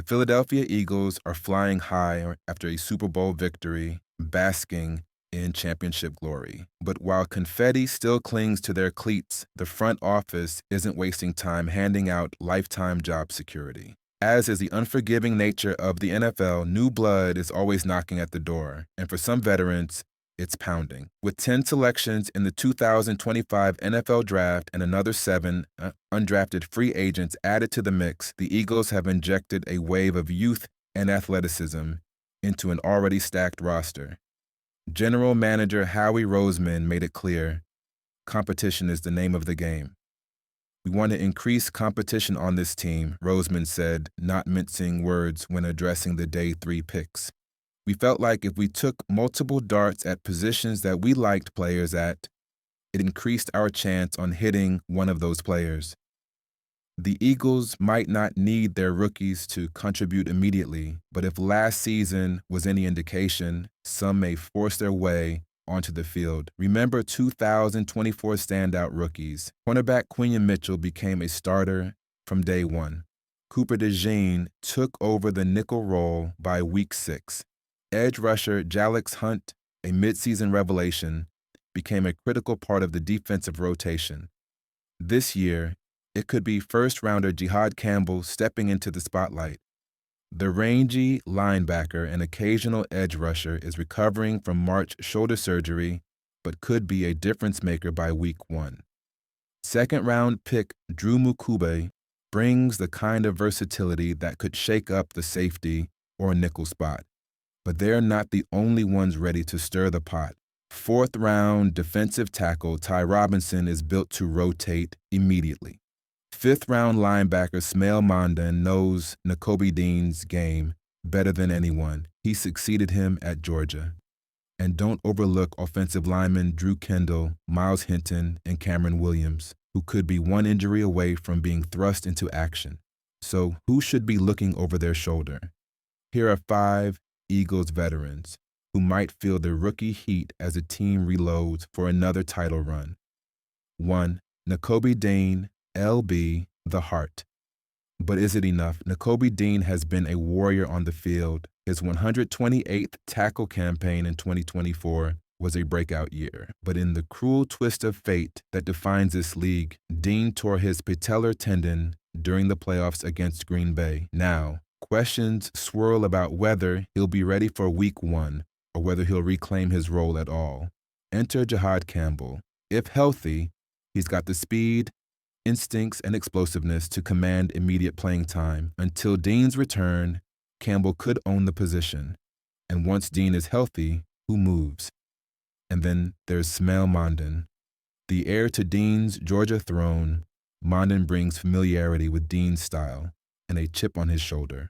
Philadelphia Eagles are flying high after a Super Bowl victory, basking in championship glory. But while confetti still clings to their cleats, the front office isn't wasting time handing out lifetime job security. As is the unforgiving nature of the NFL, new blood is always knocking at the door, and for some veterans, it's pounding. With 10 selections in the 2025 NFL Draft and another 7 undrafted free agents added to the mix, the Eagles have injected a wave of youth and athleticism into an already stacked roster. General Manager Howie Roseman made it clear, competition is the name of the game. We want to increase competition on this team, Roseman said, not mincing words when addressing the Day 3 picks. We felt like if we took multiple darts at positions that we liked players at, it increased our chance on hitting one of those players. The Eagles might not need their rookies to contribute immediately, but if last season was any indication, some may force their way onto the field. Remember 2024 standout rookies. Cornerback Kenyon Mitchell became a starter from day one. Cooper DeJean took over the nickel role by week 6. Edge rusher Jalix Hunt, a midseason revelation, became a critical part of the defensive rotation. This year, it could be first-rounder Jihaad Campbell stepping into the spotlight. The rangy linebacker and occasional edge rusher is recovering from March shoulder surgery, but could be a difference-maker by week 1. Second-round pick Drew Mukuba brings the kind of versatility that could shake up the safety or nickel spot. But they're not the only ones ready to stir the pot. Fourth-round defensive tackle Ty Robinson is built to rotate immediately. Fifth-round linebacker Smail Mondon knows Nakobe Dean's game better than anyone. He succeeded him at Georgia. And don't overlook offensive linemen Drew Kendall, Miles Hinton, and Cameron Williams, who could be one injury away from being thrust into action. So who should be looking over their shoulder? Here are 5 Eagles veterans who might feel the rookie heat as the team reloads for another title run. 1. Nakobe Dean, LB, the Heart. But is it enough? Nakobe Dean has been a warrior on the field. His 128th tackle campaign in 2024 was a breakout year. But in the cruel twist of fate that defines this league, Dean tore his patellar tendon during the playoffs against Green Bay. Now, questions swirl about whether he'll be ready for week 1 or whether he'll reclaim his role at all. Enter Jihaad Campbell. If healthy, he's got the speed, instincts, and explosiveness to command immediate playing time. Until Dean's return, Campbell could own the position. And once Dean is healthy, who moves? And then there's Smail Mondon. The heir to Dean's Georgia throne, Mondon brings familiarity with Dean's style and a chip on his shoulder.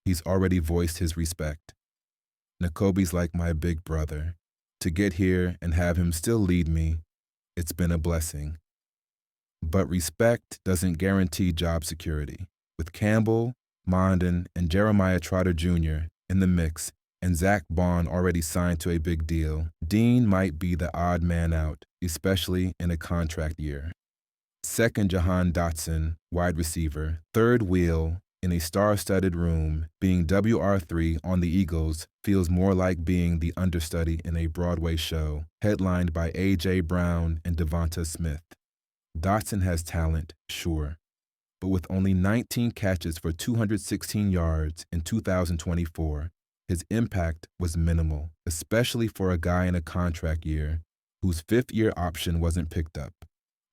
He's already voiced his respect. Nakobe's like my big brother. To get here and have him still lead me, it's been a blessing. But respect doesn't guarantee job security. With Campbell, Mondon, and Jeremiah Trotter Jr. in the mix, and Zach Bond already signed to a big deal, Dean might be the odd man out, especially in a contract year. Second, Jahan Dotson, wide receiver, third wheel in a star-studded room, being WR3 on the Eagles feels more like being the understudy in a Broadway show, headlined by A.J. Brown and Devonta Smith. Dotson has talent, sure, but with only 19 catches for 216 yards in 2024, his impact was minimal, especially for a guy in a contract year whose fifth-year option wasn't picked up.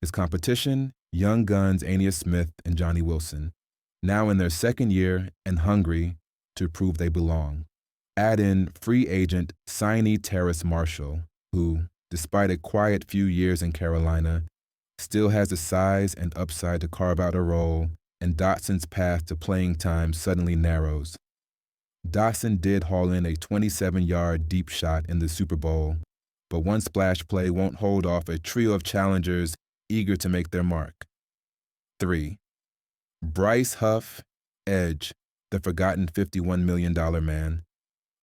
His competition, young guns Aeneas Smith and Johnny Wilson, now in their second year and hungry to prove they belong. Add in free agent Signe Terrace Marshall, who, despite a quiet few years in Carolina, still has the size and upside to carve out a role, and Dotson's path to playing time suddenly narrows. Dotson did haul in a 27-yard deep shot in the Super Bowl, but one splash play won't hold off a trio of challengers eager to make their mark. 3. Bryce Huff, edge, the forgotten $51 million man.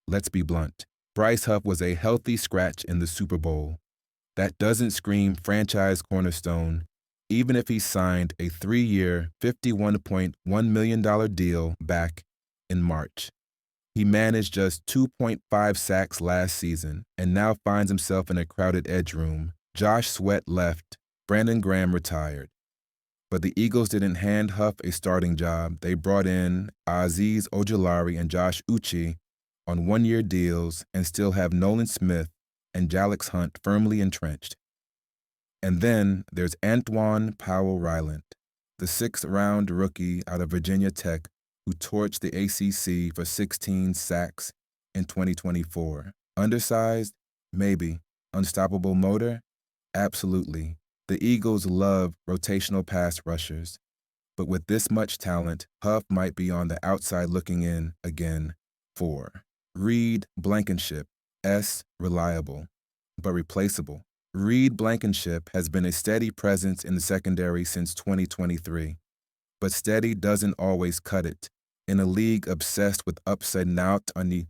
Let's be blunt. Bryce Huff was a healthy scratch in the Super Bowl. That doesn't scream franchise cornerstone, even if he signed a 3-year, $51.1 million deal back in March. He managed just 2.5 sacks last season and now finds himself in a crowded edge room. Josh Sweat left. Brandon Graham retired. But the Eagles didn't hand Huff a starting job. They brought in Azeez Ojulari and Josh Uche on one-year deals and still have Nolan Smith and Jalix Hunt firmly entrenched. And then there's Antoine Powell-Ryland, the sixth-round rookie out of Virginia Tech who torched the ACC for 16 sacks in 2024. Undersized? Maybe. Unstoppable motor? Absolutely. The Eagles love rotational pass rushers. But with this much talent, Huff might be on the outside looking in again. 4. Reed Blankenship. S. Reliable, but replaceable. Reed Blankenship has been a steady presence in the secondary since 2023. But steady doesn't always cut it. In a league obsessed with upside and out on the